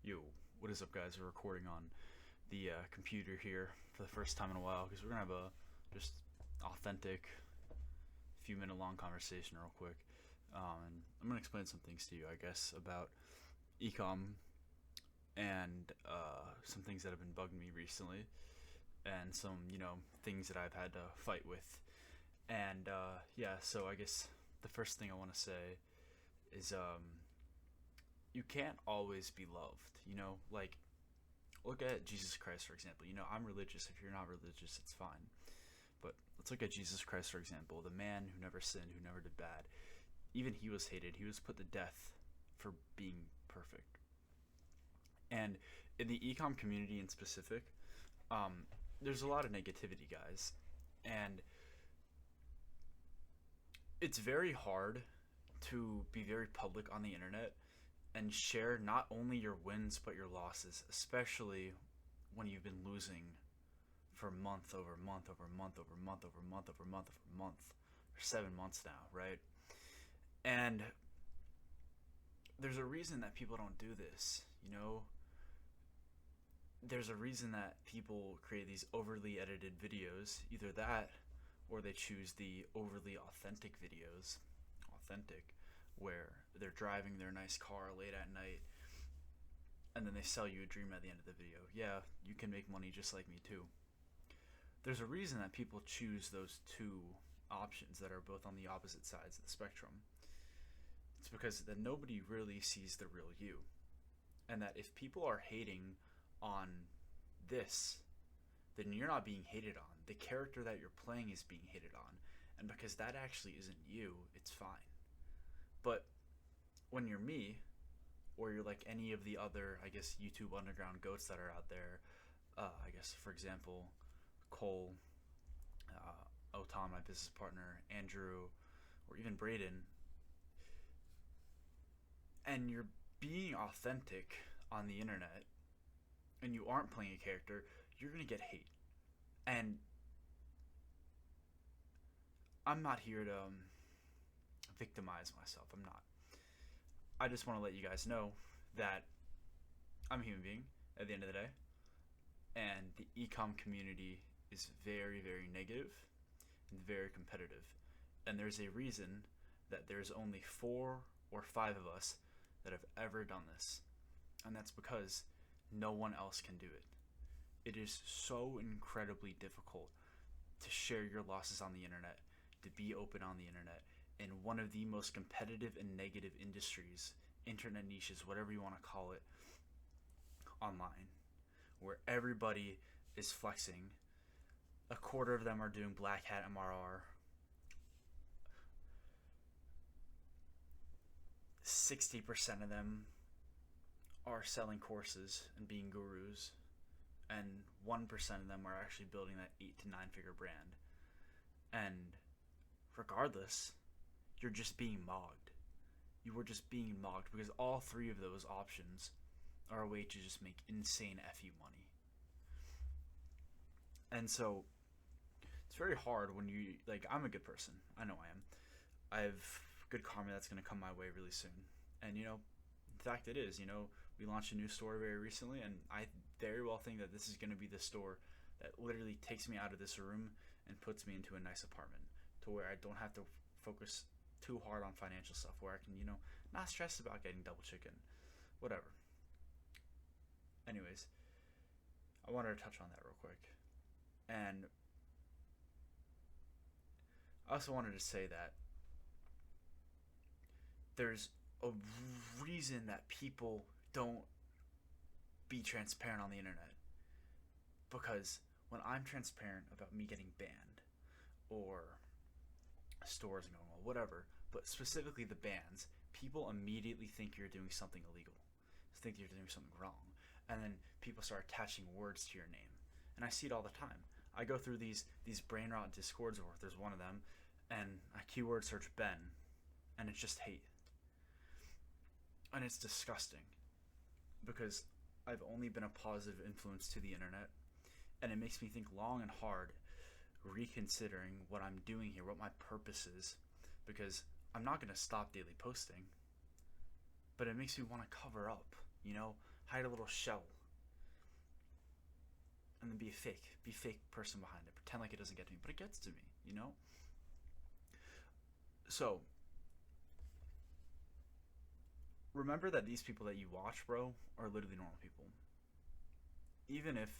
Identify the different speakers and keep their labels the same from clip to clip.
Speaker 1: Yo, what is up, guys? We're recording on the computer here for the first time in a while because we're gonna have a just authentic, few minute long conversation real quick. And I'm gonna explain some things to you, I guess, about ecom and some things that have been bugging me recently, and some things that I've had to fight with. And yeah, so I guess the first thing I want to say is you can't always be loved. Like, look at Jesus Christ, for example. I'm religious. If you're not religious, it's fine. But let's look at Jesus Christ, for example, the man who never sinned, who never did bad. Even he was hated. He was put to death for being perfect. And in the ecom community in specific, there's a lot of negativity, guys. And it's very hard to be very public on the internet and share not only your wins but your losses, especially when you've been losing for month over month over month over month over month over month over month, for 7 months now, right? And there's a reason that people don't do this, There's a reason that people create these overly edited videos, either that or they choose the overly authentic videos, authentic, where they're driving their nice car late at night and then they sell you a dream at the end of the video. Yeah, you can make money just like me too. There's a reason that people choose those two options that are both on the opposite sides of the spectrum. It's because then nobody really sees the real you. And that if people are hating on this, then you're not being hated on. The character that you're playing is being hated on. And because that actually isn't you, it's fine. But when you're me, or you're like any of the other, I guess, YouTube underground goats that are out there, I guess, for example, Cole, Otan, my business partner, Andrew, or even Braden, and you're being authentic on the internet, and you aren't playing a character, you're gonna get hate. And I'm not here to victimize myself. I'm not. I just want to let you guys know that I'm a human being at the end of the day, and the ecom community is very, very negative and very competitive. And there's a reason that there's only 4 or 5 of us that have ever done this, and that's because no one else can do it. It is so incredibly difficult to share your losses on the internet, to be open on the internet, in one of the most competitive and negative industries, internet niches, whatever you want to call it, online, where everybody is flexing. A quarter of them are doing black hat MRR. 60% of them are selling courses and being gurus, and 1% of them are actually building that 8 to 9 figure brand. And regardless, you're just being mocked. You were just being mocked because all 3 of those options are a way to just make insane FU money. And so it's very hard when you, like, I'm a good person. I know I am. I have good karma that's going to come my way really soon. And, the fact it is, we launched a new store very recently, and I very well think that this is going to be the store that literally takes me out of this room and puts me into a nice apartment to where I don't have to focus too hard on financial stuff, where I can, not stress about getting double chicken, whatever. Anyways, I wanted to touch on that real quick. And I also wanted to say that there's a reason that people don't be transparent on the internet. Because when I'm transparent about me getting banned, or stores going well, whatever, but specifically the bans, people immediately think you're doing something illegal, think you're doing something wrong, and then people start attaching words to your name. And I see it all the time. I go through these brain rot discords, or there's one of them, and I keyword search Ben, and it's just hate. And it's disgusting, because I've only been a positive influence to the internet, and it makes me think long and hard, reconsidering what I'm doing here, what my purpose is, because I'm not going to stop daily posting, but it makes me want to cover up, hide a little shell, and then be a fake person behind it. Pretend like it doesn't get to me, but it gets to me, you know? So, remember that these people that you watch, bro, are literally normal people. Even if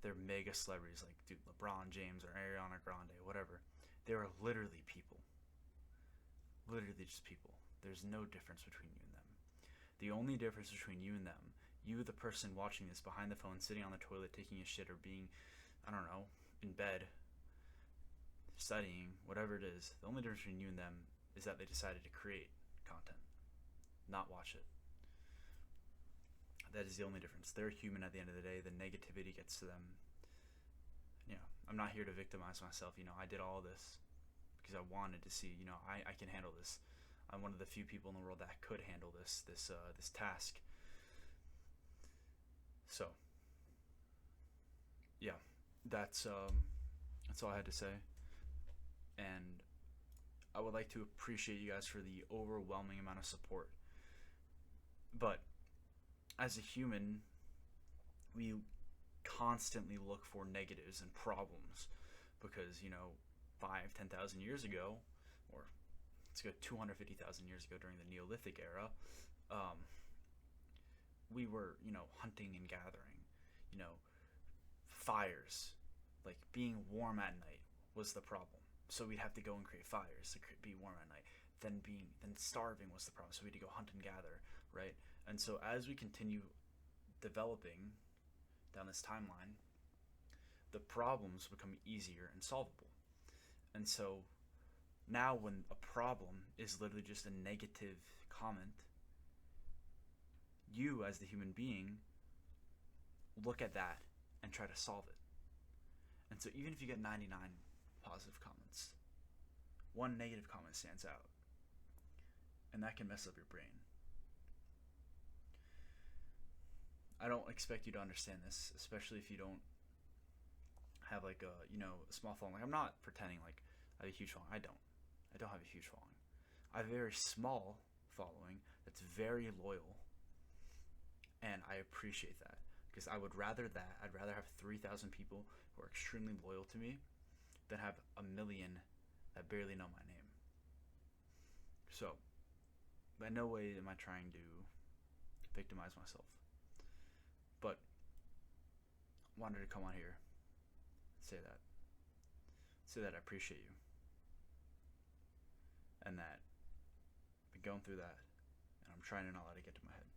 Speaker 1: they're mega celebrities like, dude, LeBron James or Ariana Grande, whatever, they are literally people. Literally just people. There's no difference between you and them. The only difference between you and them, you, the person watching this behind the phone, sitting on the toilet, taking a shit, or being, I don't know, in bed, studying, whatever it is, the only difference between you and them is that they decided to create content, not watch it. That is the only difference. They're human at the end of the day. The negativity gets to them. I'm not here to victimize myself. I did all this because I wanted to see, I can handle this. I'm one of the few people in the world that could handle this task. So, yeah, that's all I had to say. And I would like to appreciate you guys for the overwhelming amount of support. But as a human, we constantly look for negatives and problems because 5,000-10,000 years ago, or let's go 250,000 years ago during the Neolithic era, we were hunting and gathering. Fires, like being warm at night, was the problem. So we'd have to go and create fires to be warm at night. Then starving was the problem. So we had to go hunt and gather, right? And so as we continue developing down this timeline, the problems become easier and solvable. And so now when a problem is literally just a negative comment, you as the human being look at that and try to solve it. And so even if you get 99 positive comments, one negative comment stands out, and that can mess up your brain. I don't expect you to understand this, especially if you don't have like a small following. Like, I'm not pretending like I have a huge following. I don't have a huge following. I have a very small following that's very loyal, and I appreciate that because I'd rather have 3,000 people who are extremely loyal to me than have 1 million that barely know my name. So, in no way am I trying to victimize myself, but wanted to come on here, say that I appreciate you, and that I've been going through that, and I'm trying to not let it get to my head.